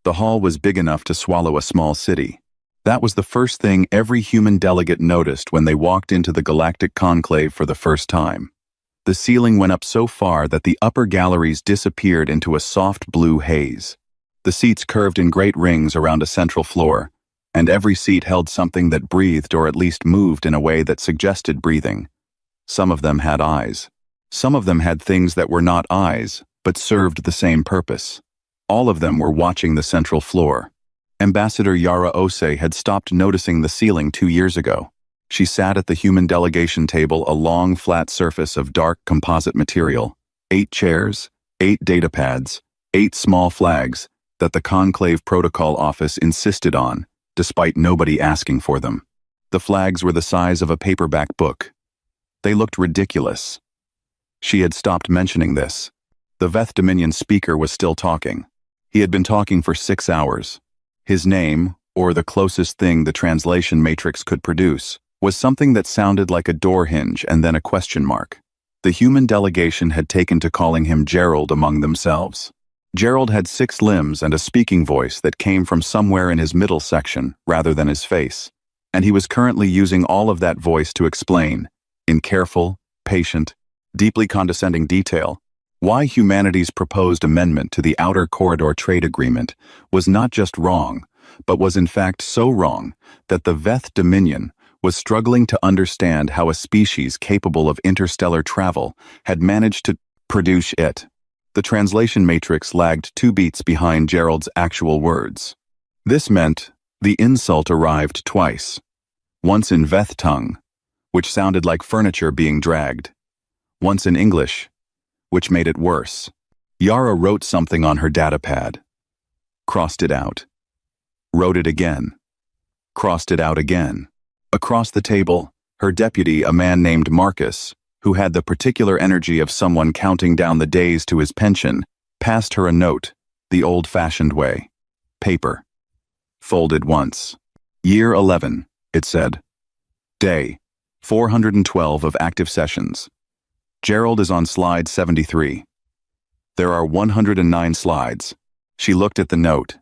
The hall was big enough to swallow a small city. That was the first thing every human delegate noticed when they walked into the Galactic Conclave for the first time. The ceiling went up so far that the upper galleries disappeared into a soft blue haze. The seats curved in great rings around a central floor, and every seat held something that breathed or at least moved in a way that suggested breathing. Some of them had eyes. Some of them had things that were not eyes, but served the same purpose. All of them were watching the central floor. Ambassador Yara Ose had stopped noticing the ceiling 2 years ago. She sat at the human delegation table, a long, flat surface of dark composite material, 8 chairs, 8 datapads, 8 small flags that the Conclave Protocol Office insisted on, despite nobody asking for them. The flags were the size of a paperback book. They looked ridiculous. She had stopped mentioning this. The Veth Dominion speaker was still talking. He had been talking for 6 hours. His name, or the closest thing the translation matrix could produce, was something that sounded like a door hinge and then a question mark. The human delegation had taken to calling him Gerald among themselves. Gerald had 6 limbs and a speaking voice that came from somewhere in his middle section rather than his face, and he was currently using all of that voice to explain, in careful, patient, deeply condescending detail, why humanity's proposed amendment to the Outer Corridor Trade Agreement was not just wrong, but was in fact so wrong that the Veth Dominion was struggling to understand how a species capable of interstellar travel had managed to produce it. The translation matrix lagged 2 beats behind Gerald's actual words. This meant the insult arrived twice. Once in Veth tongue, which sounded like furniture being dragged. Once in English, which made it worse. Yara wrote something on her datapad. Crossed it out. Wrote it again. Crossed it out again. Across the table, her deputy, a man named Marcus, who had the particular energy of someone counting down the days to his pension, passed her a note, the old-fashioned way. Paper. Folded once. Year 11, it said. Day, 412 of active sessions. Gerald is on slide 73. There are 109 slides. She looked at the note.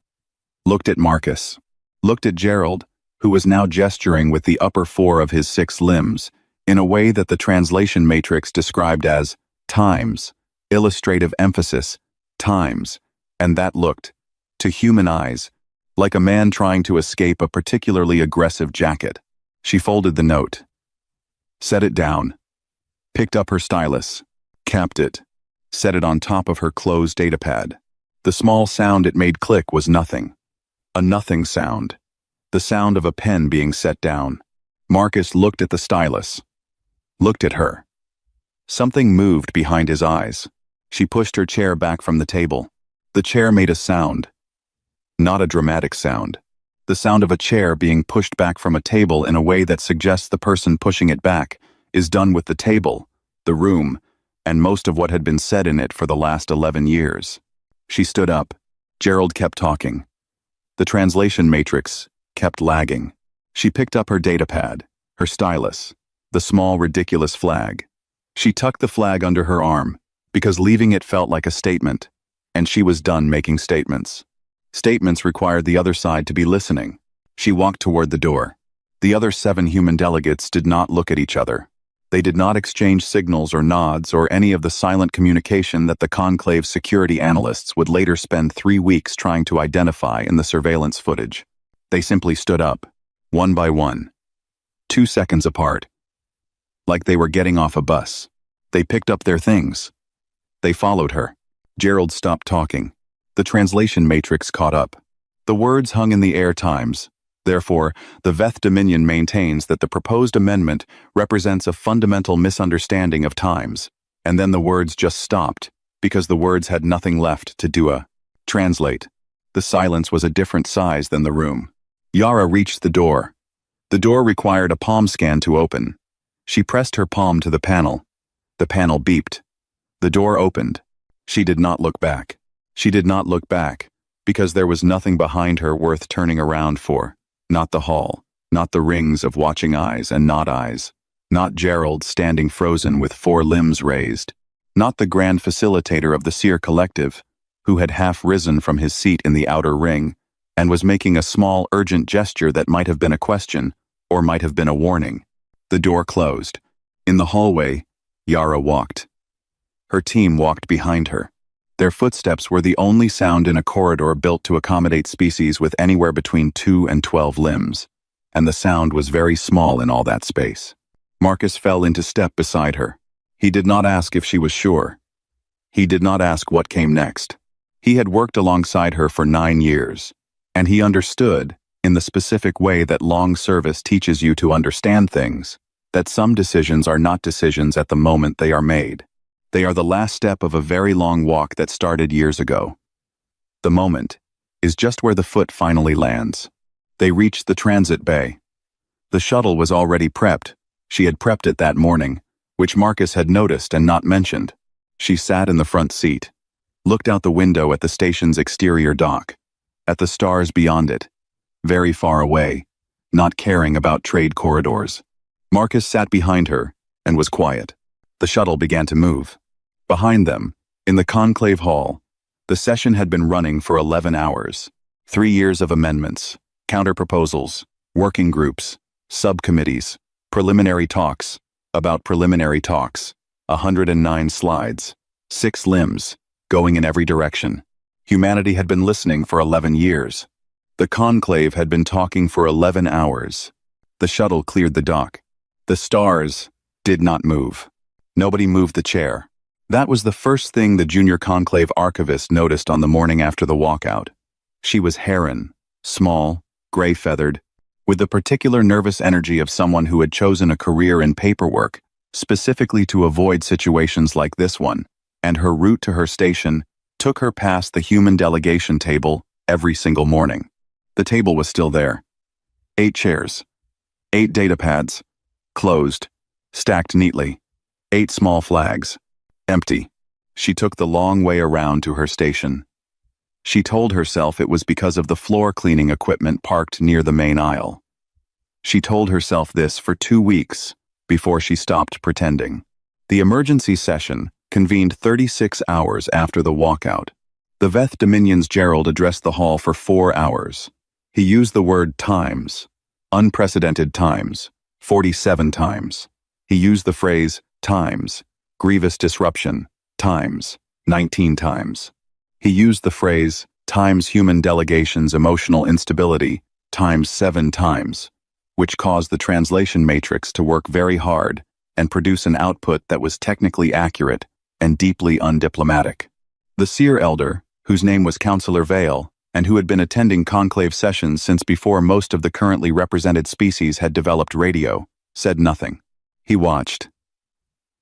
Looked at Marcus. Looked at Gerald, who was now gesturing with the upper 4 of his 6 limbs, in a way that the translation matrix described as times, illustrative emphasis, times, and that looked, to human eyes, like a man trying to escape a particularly aggressive jacket. She folded the note. Set it down. Picked up her stylus. Capped it. Set it on top of her closed datapad. The small sound it made click was nothing. A nothing sound. The sound of a pen being set down. Marcus looked at the stylus. Looked at her. Something moved behind his eyes. She pushed her chair back from the table. The chair made a sound. Not a dramatic sound. The sound of a chair being pushed back from a table in a way that suggests the person pushing it back is done with the table, the room, and most of what had been said in it for the last 11 years. She stood up. Gerald kept talking. The translation matrix kept lagging. She picked up her datapad, her stylus, the small, ridiculous flag. She tucked the flag under her arm, because leaving it felt like a statement, and she was done making statements. Statements required the other side to be listening. She walked toward the door. The other 7 human delegates did not look at each other. They did not exchange signals or nods or any of the silent communication that the Conclave's security analysts would later spend 3 weeks trying to identify in the surveillance footage. They simply stood up, one by one, 2 seconds apart, like they were getting off a bus. They picked up their things. They followed her. Gerald stopped talking. The translation matrix caught up. The words hung in the air times. Therefore, the Veth Dominion maintains that the proposed amendment represents a fundamental misunderstanding of times, and then the words just stopped, because the words had nothing left to do a translate. The silence was a different size than the room. Yara reached the door. The door required a palm scan to open. She pressed her palm to the panel. The panel beeped. The door opened. She did not look back. She did not look back, because there was nothing behind her worth turning around for. Not the hall, not the rings of watching eyes and not eyes, not Gerald standing frozen with 4 limbs raised, not the grand facilitator of the Seer Collective, who had half risen from his seat in the outer ring and was making a small, urgent gesture that might have been a question or might have been a warning. The door closed. In the hallway, Yara walked. Her team walked behind her. Their footsteps were the only sound in a corridor built to accommodate species with anywhere between 2 and 12 limbs, and the sound was very small in all that space. Marcus fell into step beside her. He did not ask if she was sure. He did not ask what came next. He had worked alongside her for 9 years, and he understood, in the specific way that long service teaches you to understand things, that some decisions are not decisions at the moment they are made. They are the last step of a very long walk that started years ago. The moment is just where the foot finally lands. They reached the transit bay. The shuttle was already prepped. She had prepped it that morning, which Marcus had noticed and not mentioned. She sat in the front seat, looked out the window at the station's exterior dock, at the stars beyond it, very far away, not caring about trade corridors. Marcus sat behind her and was quiet. The shuttle began to move. Behind them, in the conclave hall, the session had been running for 11 hours. 3 years of amendments, counter-proposals, working groups, subcommittees, preliminary talks, about preliminary talks, 109 slides, 6 limbs, going in every direction. Humanity had been listening for 11 years. The conclave had been talking for 11 hours. The shuttle cleared the dock. The stars did not move. Nobody moved the chair. That was the first thing the junior conclave archivist noticed on the morning after the walkout. She was Terran, small, gray-feathered, with the particular nervous energy of someone who had chosen a career in paperwork, specifically to avoid situations like this one, and her route to her station took her past the human delegation table every single morning. The table was still there. 8 chairs, 8 data pads, closed, stacked neatly, 8 small flags. Empty. She took the long way around to her station. She told herself it was because of the floor cleaning equipment parked near the main aisle. She told herself this for 2 weeks before she stopped pretending. The emergency session convened 36 hours after the walkout. The Veth Dominion's Gerald addressed the hall for 4 hours. He used the word times, unprecedented times, 47 times. He used the phrase times, grievous disruption, times, 19 times. He used the phrase, times human delegation's emotional instability, times 7 times, which caused the translation matrix to work very hard and produce an output that was technically accurate and deeply undiplomatic. The seer elder, whose name was Counselor Vale, and who had been attending conclave sessions since before most of the currently represented species had developed radio, said nothing. He watched.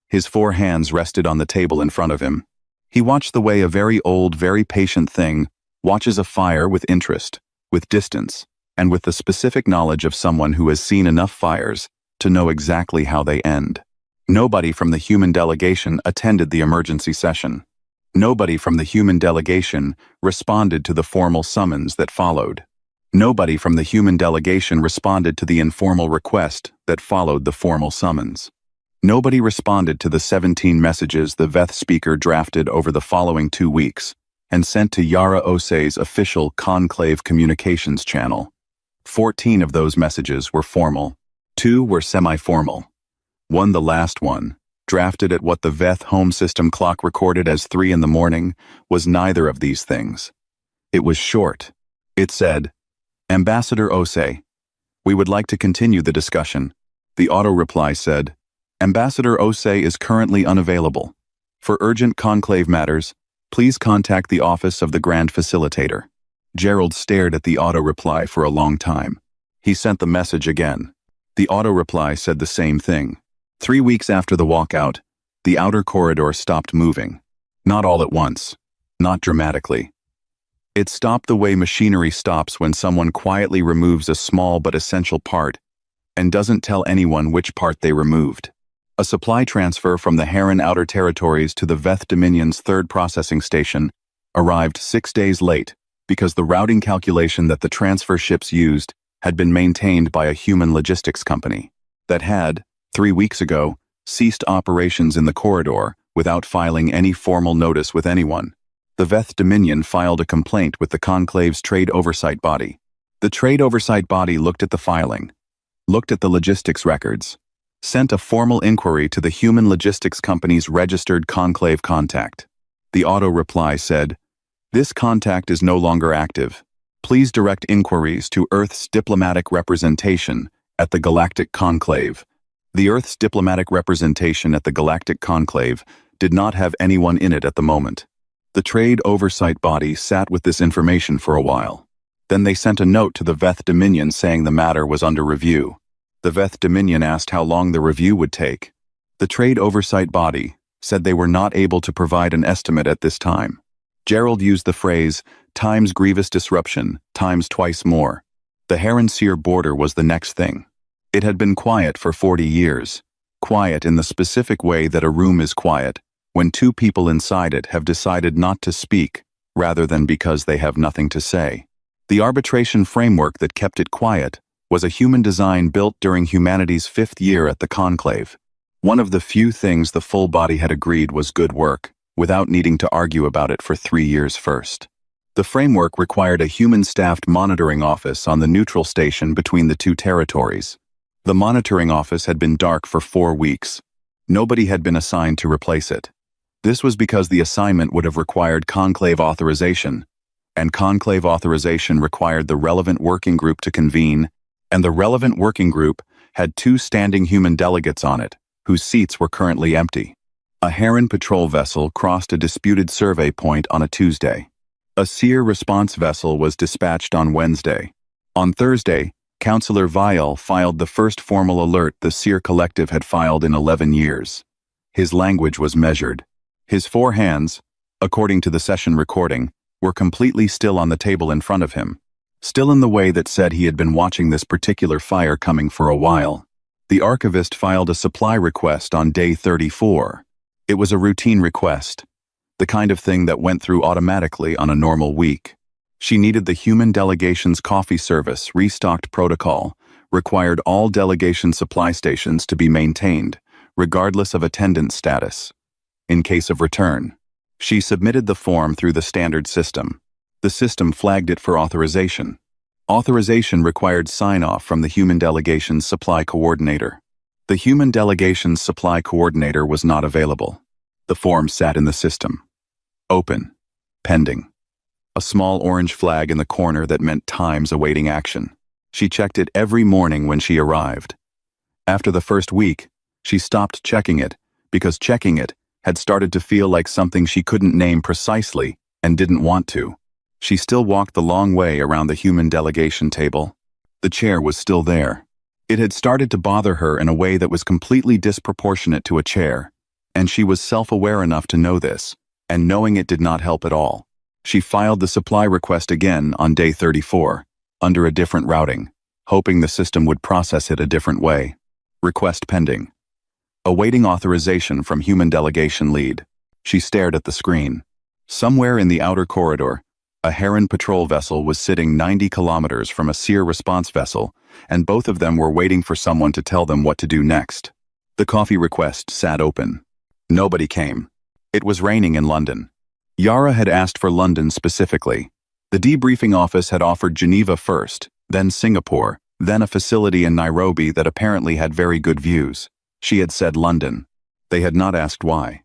His 4 hands rested on the table in front of him. He watched the way a very old, very patient thing watches a fire with interest, with distance, and with the specific knowledge of someone who has seen enough fires to know exactly how they end. Nobody from the human delegation attended the emergency session. Nobody from the human delegation responded to the formal summons that followed. Nobody from the human delegation responded to the informal request that followed the formal summons. Nobody responded to the 17 messages the Veth speaker drafted over the following 2 weeks and sent to Yara Osei's official conclave communications channel. 14 of those messages were formal. 2 were semi-formal. 1, the last one, drafted at what the Veth home system clock recorded as 3 in the morning, was neither of these things. It was short. It said, "Ambassador Osei, we would like to continue the discussion." The auto-reply said, "Ambassador Osei is currently unavailable. For urgent conclave matters, please contact the office of the Grand Facilitator." Gerald stared at the auto-reply for a long time. He sent the message again. The auto-reply said the same thing. 3 weeks after the walkout, the outer corridor stopped moving. Not all at once. Not dramatically. It stopped the way machinery stops when someone quietly removes a small but essential part and doesn't tell anyone which part they removed. A supply transfer from the Terran Outer Territories to the Veth Dominion's 3rd processing station arrived 6 days late because the routing calculation that the transfer ships used had been maintained by a human logistics company that had, 3 weeks ago, ceased operations in the corridor without filing any formal notice with anyone. The Veth Dominion filed a complaint with the Conclave's Trade Oversight Body. The Trade Oversight Body looked at the filing, looked at the logistics records, sent a formal inquiry to the human logistics company's registered Conclave contact. The auto reply said, "This contact is no longer active. Please direct inquiries to Earth's diplomatic representation at the Galactic Conclave." The Earth's diplomatic representation at the Galactic Conclave did not have anyone in it at the moment. The Trade Oversight Body sat with this information for a while. Then they sent a note to the Veth Dominion saying the matter was under review. The Veth Dominion asked how long the review would take. The Trade Oversight Body said they were not able to provide an estimate at this time. Gerald used the phrase, "times grievous disruption, times twice more." The Heron-Seer border was the next thing. It had been quiet for 40 years. Quiet in the specific way that a room is quiet, when two people inside it have decided not to speak, rather than because they have nothing to say. The arbitration framework that kept it quiet was a human design built during humanity's 5th year at the Conclave. One of the few things the full body had agreed was good work, without needing to argue about it for 3 years first. The framework required a human-staffed monitoring office on the neutral station between the two territories. The monitoring office had been dark for 4 weeks. Nobody had been assigned to replace it. This was because the assignment would have required Conclave authorization, and Conclave authorization required the relevant working group to convene, and the relevant working group had 2 standing human delegates on it, whose seats were currently empty. A Heron patrol vessel crossed a disputed survey point on a Tuesday. A Seer response vessel was dispatched on Wednesday. On Thursday, Councillor Vial filed the first formal alert the Seer Collective had filed in 11 years. His language was measured. His 4 hands, according to the session recording, were completely still on the table in front of him. Still in the way that said he had been watching this particular fire coming for a while. The archivist filed a supply request on day 34. It was a routine request, the kind of thing that went through automatically on a normal week. She needed the human delegation's coffee service restocked protocol, required all delegation supply stations to be maintained, regardless of attendance status. In case of return, she submitted the form through the standard system. The system flagged it for authorization. Authorization required sign-off from the human delegation's supply coordinator. The human delegation's supply coordinator was not available. The form sat in the system. Open. Pending. A small orange flag in the corner that meant times awaiting action. She checked it every morning when she arrived. After the first week, she stopped checking it because checking it had started to feel like something she couldn't name precisely and didn't want to. She still walked the long way around the human delegation table. The chair was still there. It had started to bother her in a way that was completely disproportionate to a chair, and she was self-aware enough to know this, and knowing it did not help at all. She filed the supply request again on day 34, under a different routing, hoping the system would process it a different way. Request pending. Awaiting authorization from human delegation lead. She stared at the screen. Somewhere in the outer corridor, a Heron patrol vessel was sitting 90 kilometers from a Seer response vessel, and both of them were waiting for someone to tell them what to do next. The coffee request sat open. Nobody came. It was raining in London. Yara had asked for London specifically. The debriefing office had offered Geneva first, then Singapore, then a facility in Nairobi that apparently had very good views. She had said London. They had not asked why.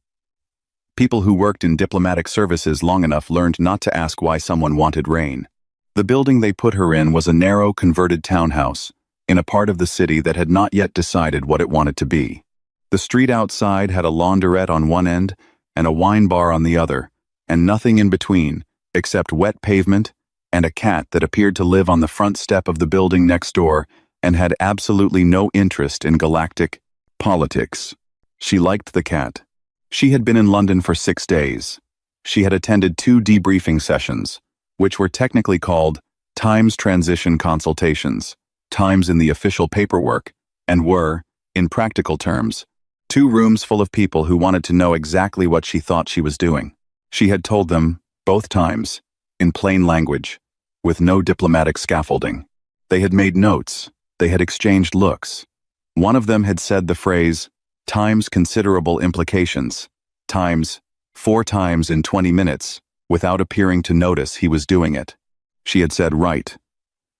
People who worked in diplomatic services long enough learned not to ask why someone wanted rain. The building they put her in was a narrow, converted townhouse, in a part of the city that had not yet decided what it wanted to be. The street outside had a launderette on one end and a wine bar on the other, and nothing in between, except wet pavement and a cat that appeared to live on the front step of the building next door and had absolutely no interest in galactic politics. She liked the cat. She had been in London for 6 days. She had attended 2 debriefing sessions, which were technically called Times Transition Consultations, times in the official paperwork, and were, in practical terms, 2 rooms full of people who wanted to know exactly what she thought she was doing. She had told them, both times, in plain language, with no diplomatic scaffolding. They had made notes. They had exchanged looks. One of them had said the phrase, times considerable implications, times 4 times in 20 minutes, without appearing to notice he was doing it. She had said, "Right.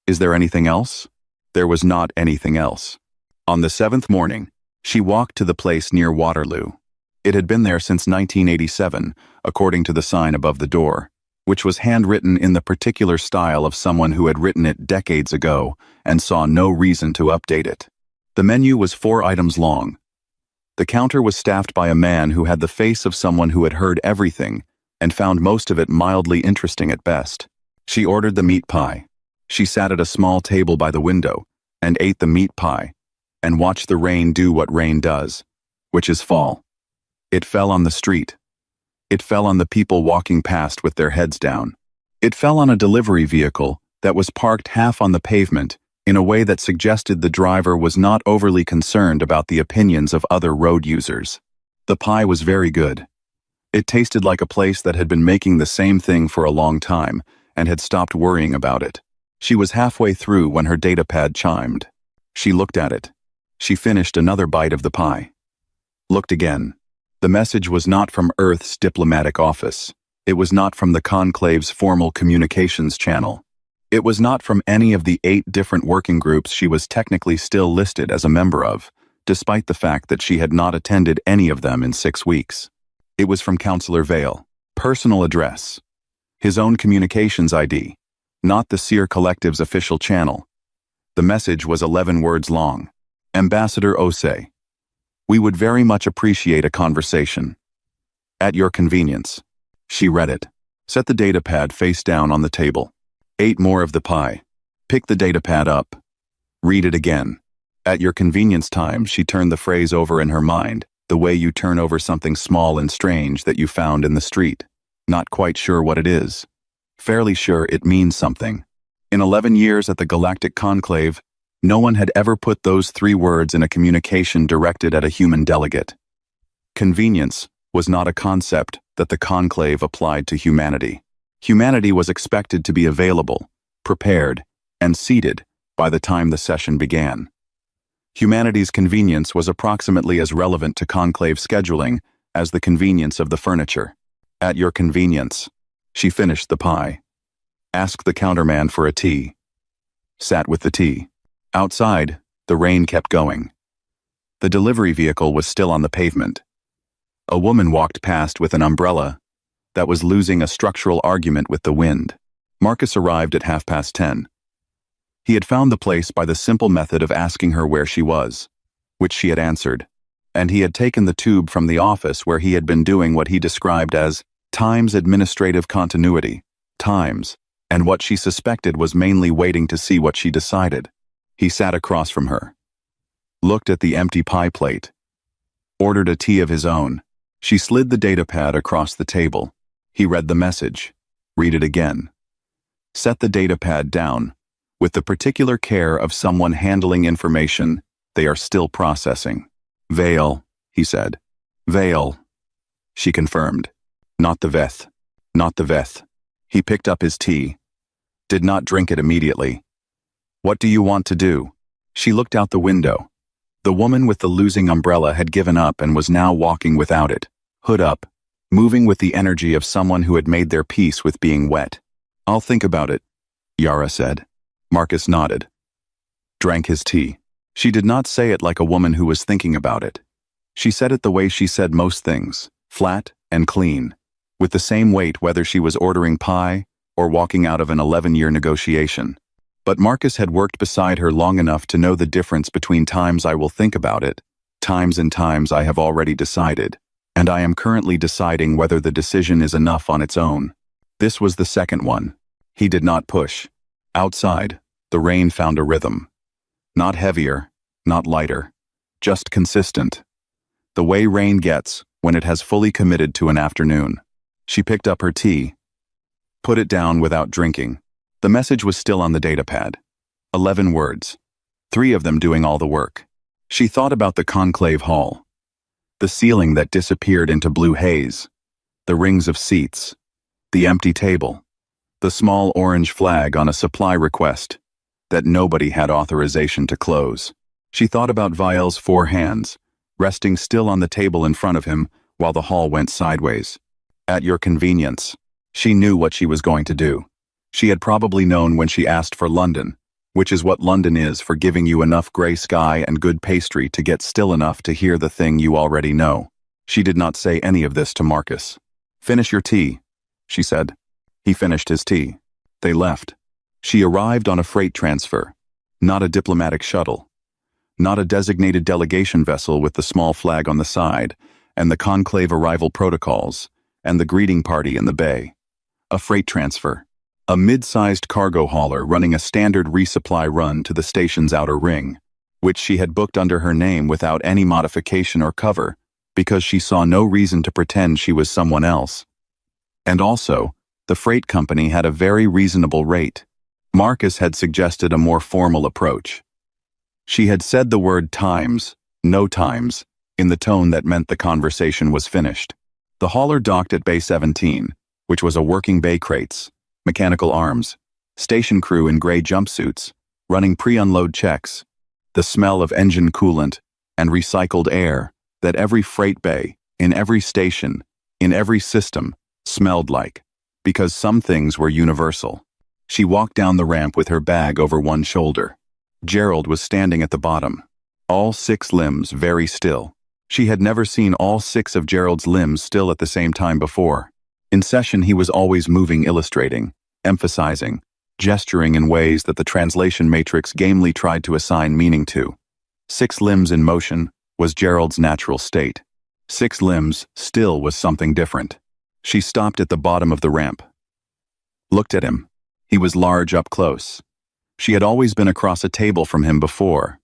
Is there anything else?" There was not anything else. On the 7th morning, she walked to the place near Waterloo. It had been there since 1987, according to the sign above the door, which was handwritten in the particular style of someone who had written it decades ago and saw no reason to update it. The menu was 4 items long. The counter was staffed by a man who had the face of someone who had heard everything and found most of it mildly interesting at best. She ordered the meat pie. She sat at a small table by the window and ate the meat pie and watched the rain do what rain does, which is fall. It fell on the street. It fell on the people walking past with their heads down. It fell on a delivery vehicle that was parked half on the pavement in a way that suggested the driver was not overly concerned about the opinions of other road users. The pie was very good. It tasted like a place that had been making the same thing for a long time and had stopped worrying about it. She was halfway through when her datapad chimed. She looked at it. She finished another bite of the pie. Looked again. The message was not from Earth's diplomatic office. It was not from the Conclave's formal communications channel. It was not from any of the 8 different working groups she was technically still listed as a member of, despite the fact that she had not attended any of them in 6 weeks. It was from Councillor Vale. Personal address. His own communications ID, not the Seer Collective's official channel. The message was 11 words long. Ambassador Osei. We would very much appreciate a conversation. At your convenience. She read it. Set the datapad face down on the table. Ate more of the pie. Pick the datapad up. Read it again. At your convenience time, she turned the phrase over in her mind, the way you turn over something small and strange that you found in the street. Not quite sure what it is. Fairly sure it means something. In 11 years at the Galactic Conclave, no one had ever put those 3 words in a communication directed at a human delegate. Convenience was not a concept that the Conclave applied to humanity. Humanity was expected to be available, prepared, and seated by the time the session began. Humanity's convenience was approximately as relevant to Conclave scheduling as the convenience of the furniture. At your convenience. She finished the pie. Asked the counterman for a tea. Sat with the tea. Outside, the rain kept going. The delivery vehicle was still on the pavement. A woman walked past with an umbrella that was losing a structural argument with the wind. Marcus arrived at 10:30. He had found the place by the simple method of asking her where she was, which she had answered, and he had taken the tube from the office where he had been doing what he described as Times administrative continuity, Times, and what she suspected was mainly waiting to see what she decided. He sat across from her, looked at the empty pie plate, ordered a tea of his own. She slid the datapad across the table. He read the message, read it again. Set the datapad down, with the particular care of someone handling information they are still processing. Vale, he said. Vale. She confirmed. Not the Veth. Not the Veth. He picked up his tea. Did not drink it immediately. What do you want to do? She looked out the window. The woman with the losing umbrella had given up and was now walking without it, hood up, moving with the energy of someone who had made their peace with being wet. I'll think about it, Yara said. Marcus nodded. Drank his tea. She did not say it like a woman who was thinking about it. She said it the way she said most things, flat and clean, with the same weight whether she was ordering pie or walking out of an 11-year negotiation. But Marcus had worked beside her long enough to know the difference between times I will think about it, times and times I have already decided, and I am currently deciding whether the decision is enough on its own. This was the second one. He did not push. Outside, the rain found a rhythm. Not heavier, not lighter, just consistent. The way rain gets when it has fully committed to an afternoon. She picked up her tea, put it down without drinking. The message was still on the datapad. 11 words. 3 of them doing all the work. She thought about the conclave hall. The ceiling that disappeared into blue haze. The rings of seats. The empty table. The small orange flag on a supply request that nobody had authorization to close. She thought about Vial's 4 hands, resting still on the table in front of him while the hall went sideways. At your convenience. She knew what she was going to do. She had probably known when she asked for London, which is what London is for giving you enough gray sky and good pastry to get still enough to hear the thing you already know. She did not say any of this to Marcus. "Finish your tea," she said. He finished his tea. They left. She arrived on a freight transfer, not a diplomatic shuttle, not a designated delegation vessel with the small flag on the side, and the conclave arrival protocols, and the greeting party in the bay. A freight transfer. A mid-sized cargo hauler running a standard resupply run to the station's outer ring, which she had booked under her name without any modification or cover, because she saw no reason to pretend she was someone else. And also, the freight company had a very reasonable rate. Marcus had suggested a more formal approach. She had said the word times, no times, in the tone that meant the conversation was finished. The hauler docked at Bay 17, which was a working bay crates, mechanical arms, station crew in gray jumpsuits, running pre-unload checks, the smell of engine coolant and recycled air that every freight bay, in every station, in every system, smelled like, because some things were universal. She walked down the ramp with her bag over one shoulder. Gerald was standing at the bottom, all 6 limbs very still. She had never seen all 6 of Gerald's limbs still at the same time before. In session he was always moving, illustrating, emphasizing, gesturing in ways that the translation matrix gamely tried to assign meaning to. 6 limbs in motion was Gerald's natural state. 6 limbs still was something different. She stopped at the bottom of the ramp. Looked at him. He was large up close. She had always been across a table from him before,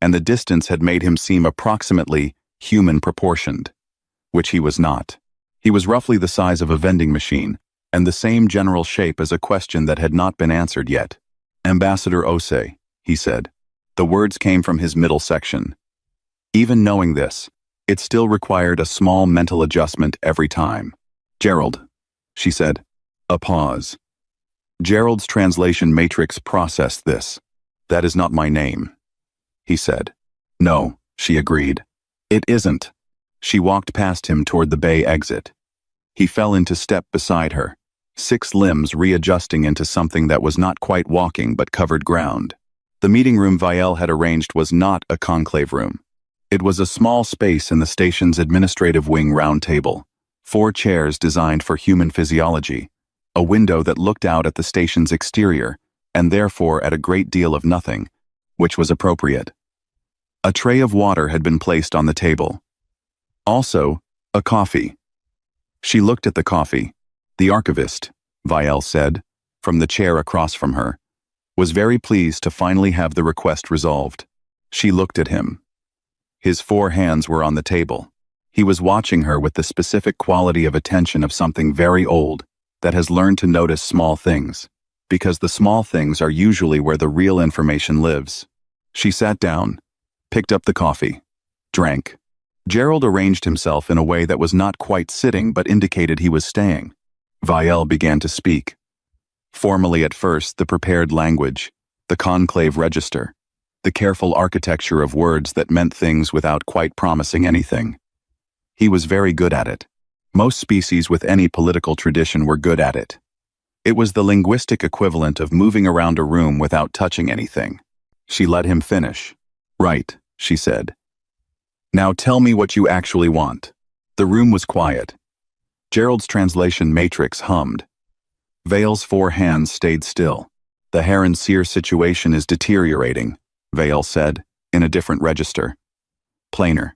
and the distance had made him seem approximately human proportioned, which he was not. He was roughly the size of a vending machine, and the same general shape as a question that had not been answered yet. "Ambassador Ose," he said. The words came from his middle section. Even knowing this, it still required a small mental adjustment every time. "Gerald," she said. A pause. Gerald's translation matrix processed this. "That is not my name," he said. "No," she agreed. "It isn't." She walked past him toward the bay exit. He fell into step beside her, 6 limbs readjusting into something that was not quite walking but covered ground. The meeting room Vielle had arranged was not a conclave room. It was a small space in the station's administrative wing round table, 4 chairs designed for human physiology, a window that looked out at the station's exterior, and therefore at a great deal of nothing, which was appropriate. A tray of water had been placed on the table. Also, a coffee. She looked at the coffee. The archivist, Vielle said, from the chair across from her, was very pleased to finally have the request resolved. She looked at him. His 4 hands were on the table. He was watching her with the specific quality of attention of something very old that has learned to notice small things, because the small things are usually where the real information lives. She sat down, picked up the coffee, drank. Gerald arranged himself in a way that was not quite sitting but indicated he was staying. Vielle began to speak. Formally at first, the prepared language, the conclave register, the careful architecture of words that meant things without quite promising anything. He was very good at it. Most species with any political tradition were good at it. It was the linguistic equivalent of moving around a room without touching anything. She let him finish. "Right," she said. "Now tell me what you actually want." The room was quiet. Gerald's translation matrix hummed. Vale's 4 hands stayed still. "The Heron-Sear situation is deteriorating," Vale said, in a different register. Plainer.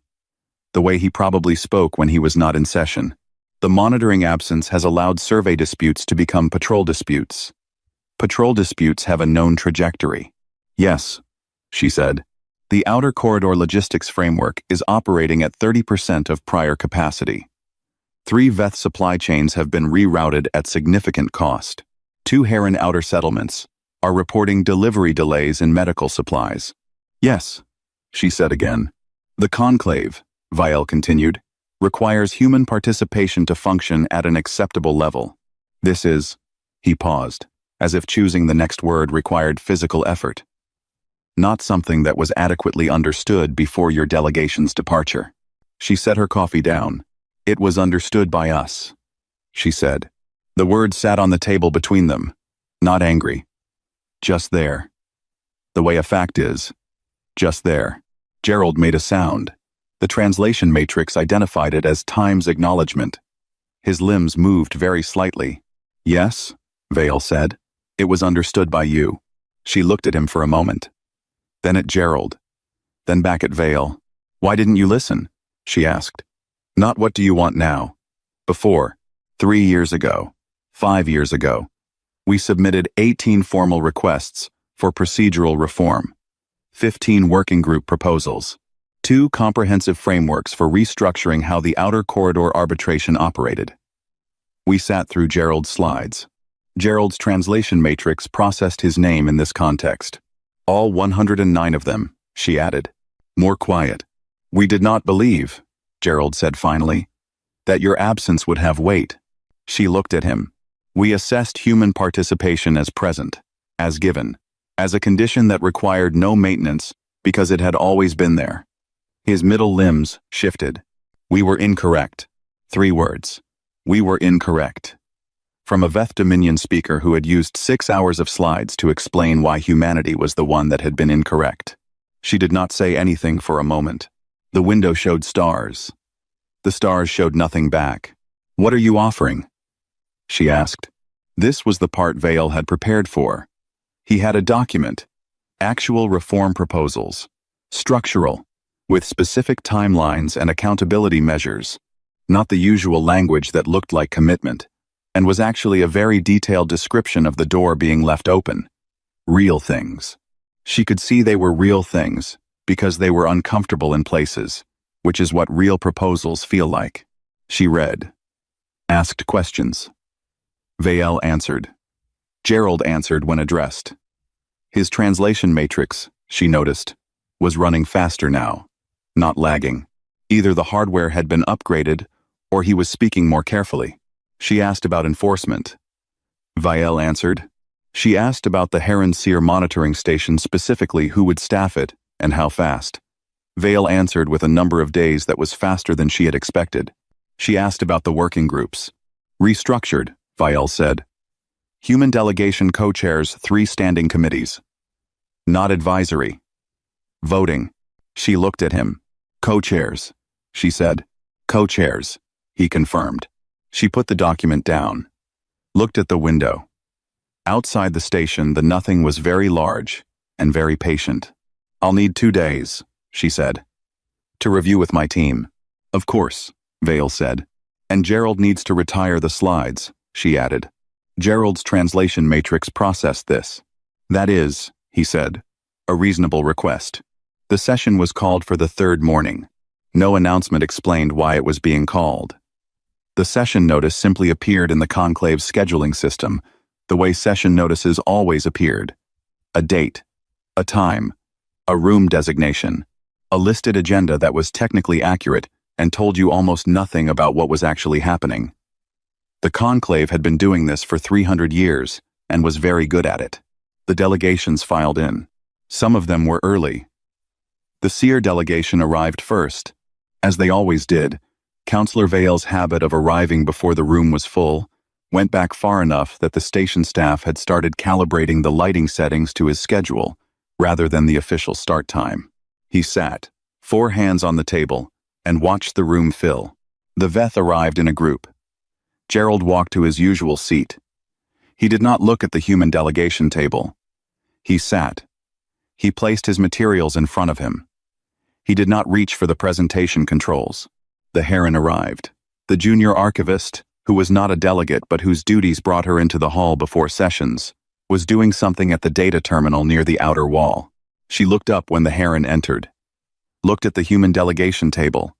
The way he probably spoke when he was not in session. "The monitoring absence has allowed survey disputes to become patrol disputes. Patrol disputes have a known trajectory." "Yes," she said. "The outer corridor logistics framework is operating at 30% of prior capacity. 3 Veth supply chains have been rerouted at significant cost. 2 Heron outer settlements are reporting delivery delays in medical supplies." "Yes," she said again. "The conclave," Vielle continued, "requires human participation to function at an acceptable level. This is..." He paused, as if choosing the next word required physical effort. "Not something that was adequately understood before your delegation's departure." She set her coffee down. "It was understood by us," she said. The word sat on the table between them, not angry. Just there. The way a fact is. Just there. Gerald made a sound. The translation matrix identified it as time's acknowledgement. His limbs moved very slightly. Yes, Vale said. It was understood by you. She looked at him for a moment. Then at Gerald. Then back at Vale. Why didn't you listen? She asked. Not what do you want now. Before, 3 years ago, 5 years ago, we submitted 18 formal requests for procedural reform, 15 working group proposals, 2 comprehensive frameworks for restructuring how the outer corridor arbitration operated. We sat through Gerald's slides. Gerald's translation matrix processed his name in this context. All 109 of them, she added. More quiet. We did not believe, Gerald said finally, that your absence would have weight. She looked at him. We assessed human participation as present, as given, as a condition that required no maintenance because it had always been there. His middle limbs shifted. We were incorrect. 3 words. We were incorrect. From a Veth Dominion speaker who had used 6 hours of slides to explain why humanity was the one that had been incorrect. She did not say anything for a moment. The window showed stars. The stars showed nothing back. What are you offering? She asked. This was the part Vale had prepared for. He had a document. Actual reform proposals. Structural. With specific timelines and accountability measures. Not the usual language that looked like commitment, and was actually a very detailed description of the door being left open. Real things. She could see they were real things, because they were uncomfortable in places, which is what real proposals feel like. She read. Asked questions. Vale answered. Gerald answered when addressed. His translation matrix, she noticed, was running faster now, not lagging. Either the hardware had been upgraded, or he was speaking more carefully. She asked about enforcement. Vale answered. She asked about the Heron Seer monitoring station, specifically who would staff it and how fast. Vale answered with a number of days that was faster than she had expected. She asked about the working groups. Restructured, Vale said. Human delegation co-chairs 3 standing committees. Not advisory. Voting. She looked at him. Co-chairs, she said. Co-chairs, he confirmed. She put the document down. Looked at the window. Outside the station, the nothing was very large and very patient. I'll need 2 days, she said. To review with my team. Of course, Vale said. And Gerald needs to retire the slides, she added. Gerald's translation matrix processed this. That is, he said, a reasonable request. The session was called for the 3rd morning. No announcement explained why it was being called. The session notice simply appeared in the conclave's scheduling system, the way session notices always appeared. A date, a time, a room designation, a listed agenda that was technically accurate and told you almost nothing about what was actually happening. The conclave had been doing this for 300 years and was very good at it. The delegations filed in. Some of them were early. The Seer delegation arrived first. As they always did, Counselor Vale's habit of arriving before the room was full went back far enough that the station staff had started calibrating the lighting settings to his schedule rather than the official start time. He sat, 4 hands on the table, and watched the room fill. The Veth arrived in a group. Gerald walked to his usual seat. He did not look at the human delegation table. He sat. He placed his materials in front of him. He did not reach for the presentation controls. The Heron arrived. The junior archivist, who was not a delegate but whose duties brought her into the hall before sessions, was doing something at the data terminal near the outer wall. She looked up when the Heron entered. Looked at the human delegation table.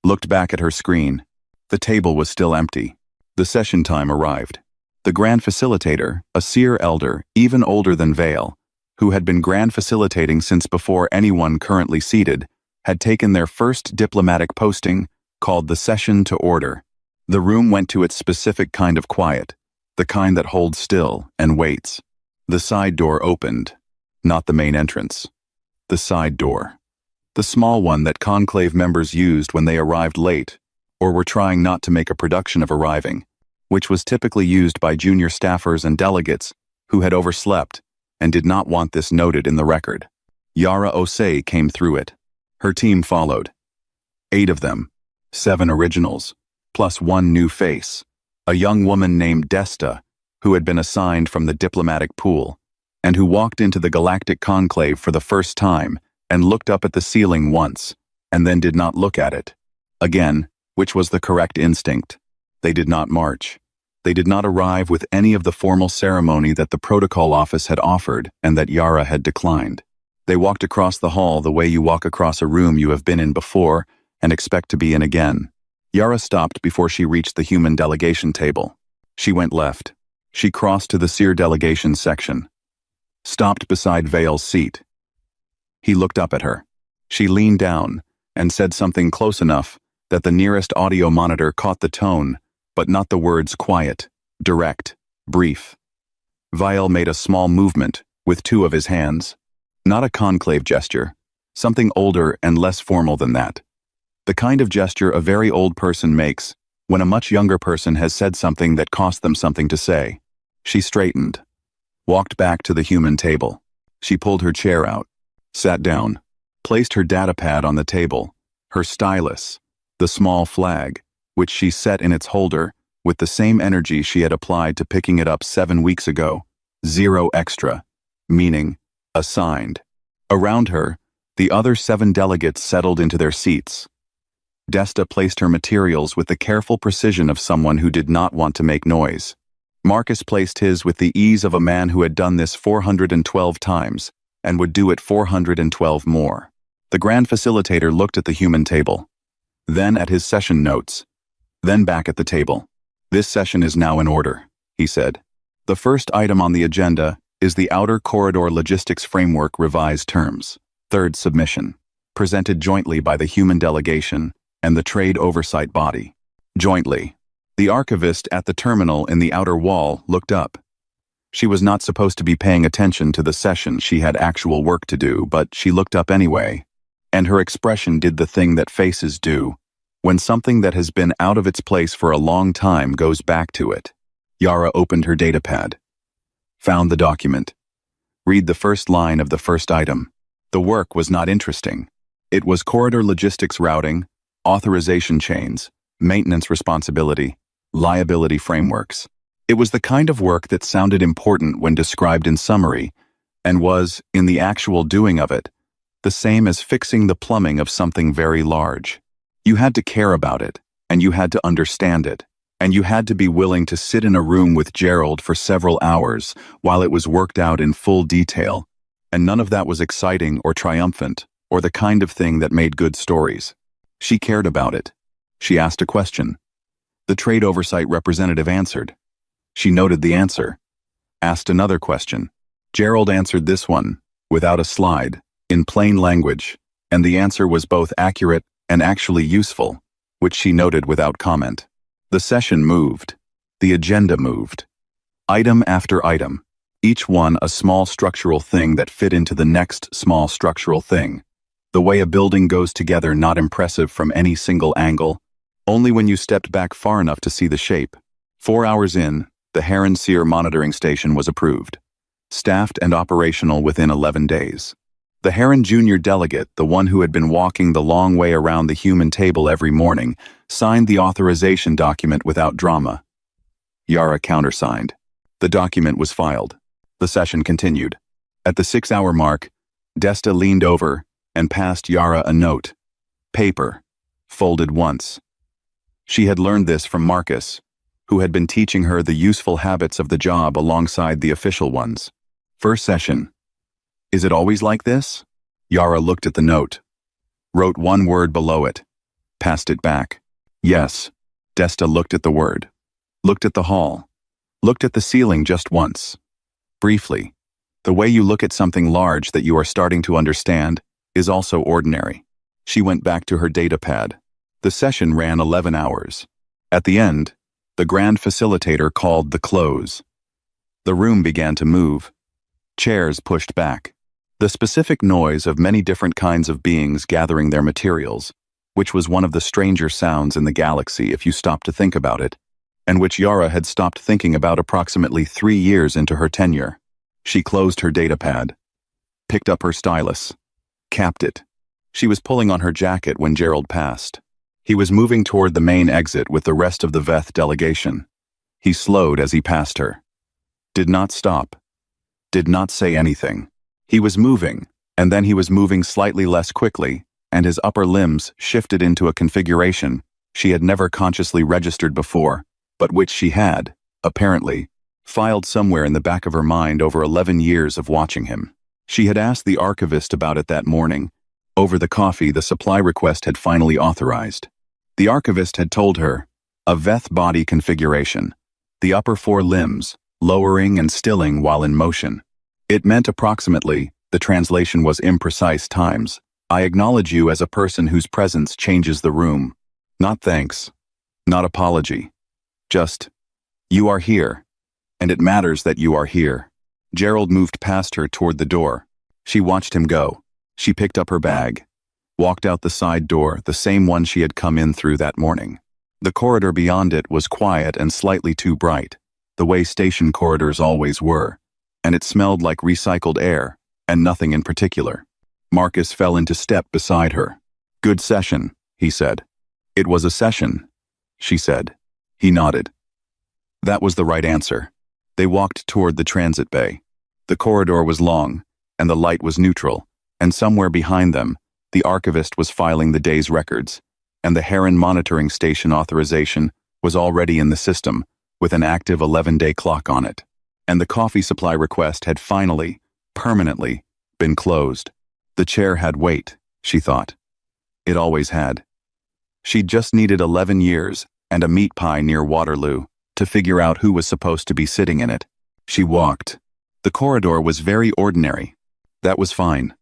Looked back at her screen. The table was still empty. The session time arrived. The Grand Facilitator, a Seer elder, even older than Vale, who had been Grand Facilitating since before anyone currently seated, had taken their first diplomatic posting, called the session to order. The room went to its specific kind of quiet, the kind that holds still and waits. The side door opened, not the main entrance. The side door. The small one that conclave members used when they arrived late, or were trying not to make a production of arriving. which was typically used by junior staffers and delegates who had overslept and did not want this noted in the record. Yara Osei came through it. Her team followed. 8 of them, 7 originals, plus 1 new face, a young woman named Desta, who had been assigned from the diplomatic pool, and who walked into the Galactic Conclave for the first time and looked up at the ceiling once, and then did not look at it again, which was the correct instinct. They did not march. They did not arrive with any of the formal ceremony that the protocol office had offered and that Yara had declined. They walked across the hall the way you walk across a room you have been in before and expect to be in again. Yara stopped before she reached the human delegation table. She went left. She crossed to the Seer delegation section. Stopped beside Vale's seat. He looked up at her. She leaned down and said something close enough that the nearest audio monitor caught the tone, but not the words quiet, direct, brief. Vale made a small movement with 2 of his hands. Not a conclave gesture, something older and less formal than that. The kind of gesture a very old person makes when a much younger person has said something that cost them something to say. She straightened, walked back to the human table. She pulled her chair out, sat down, placed her data pad on the table, her stylus, the small flag, which she set in its holder with the same energy she had applied to picking it up 7 weeks ago. 0 extra, meaning assigned. Around her, the other 7 delegates settled into their seats. Desta placed her materials with the careful precision of someone who did not want to make noise. Marcus placed his with the ease of a man who had done this 412 times and would do it 412 more. The grand facilitator looked at the human table, then at his session notes, then back at the table. This session is now in order, he said. The first item on the agenda is the Outer Corridor Logistics Framework Revised Terms, 3rd submission, presented jointly by the human delegation and the Trade Oversight Body. Jointly. The archivist at the terminal in the outer wall looked up. She was not supposed to be paying attention to the session. She had actual work to do, but she looked up anyway. And her expression did the thing that faces do, when something that has been out of its place for a long time goes back to it. Yara opened her datapad. Found the document. Read the first line of the first item. The work was not interesting. It was corridor logistics routing, authorization chains, maintenance responsibility, liability frameworks. It was the kind of work that sounded important when described in summary, and was, in the actual doing of it, the same as fixing the plumbing of something very large. You had to care about it, and you had to understand it, and you had to be willing to sit in a room with Gerald for several hours while it was worked out in full detail, and none of that was exciting or triumphant, or the kind of thing that made good stories. She cared about it. She asked a question. The trade oversight representative answered. She noted the answer. Asked another question. Gerald answered this one, without a slide, in plain language, and the answer was both accurate and actually useful, which she noted without comment. The session moved. The agenda moved. Item after item, each one a small structural thing that fit into the next small structural thing. The way a building goes together, not impressive from any single angle, only when you stepped back far enough to see the shape. 4 hours in, the Heron Seer monitoring station was approved. Staffed and operational within 11 days. The Heron Junior delegate, the one who had been walking the long way around the human table every morning, signed the authorization document without drama. Yara countersigned. The document was filed. The session continued. At the 6-hour mark, Desta leaned over and passed Yara a note. Paper. Folded once. She had learned this from Marcus, who had been teaching her the useful habits of the job alongside the official ones. First session. Is it always like this? Yara looked at the note. Wrote one word below it. Passed it back. Yes. Desta looked at the word. Looked at the hall. Looked at the ceiling just once. Briefly. The way you look at something large that you are starting to understand is also ordinary. She went back to her datapad. The session ran 11 hours. At the end, the grand facilitator called the close. The room began to move. Chairs pushed back. The specific noise of many different kinds of beings gathering their materials, which was one of the stranger sounds in the galaxy if you stopped to think about it, and which Yara had stopped thinking about approximately 3 years into her tenure. She closed her datapad, picked up her stylus, capped it. She was pulling on her jacket when Gerald passed. He was moving toward the main exit with the rest of the Veth delegation. He slowed as he passed her. Did not stop. Did not say anything. He was moving, and then he was moving slightly less quickly, and his upper limbs shifted into a configuration she had never consciously registered before, but which she had, apparently, filed somewhere in the back of her mind over 11 years of watching him. She had asked the archivist about it that morning. Over the coffee, the supply request had finally authorized. The archivist had told her, a Veth body configuration, the upper 4 limbs, lowering and stilling while in motion. It meant approximately, the translation was imprecise times, I acknowledge you as a person whose presence changes the room. Not thanks. Not apology. Just, you are here. And it matters that you are here. Gerald moved past her toward the door. She watched him go. She picked up her bag, walked out the side door, the same one she had come in through that morning. The corridor beyond it was quiet and slightly too bright, the way station corridors always were, and it smelled like recycled air, and nothing in particular. Marcus fell into step beside her. Good session, he said. It was a session, she said. He nodded. That was the right answer. They walked toward the transit bay. The corridor was long, and the light was neutral, and somewhere behind them, the archivist was filing the day's records, and the Terran monitoring station authorization was already in the system, with an active 11-day clock on it. And the coffee supply request had finally, permanently, been closed. The chair had weight, she thought. It always had. She'd just needed 11 years and a meat pie near Waterloo to figure out who was supposed to be sitting in it. She walked. The corridor was very ordinary. That was fine.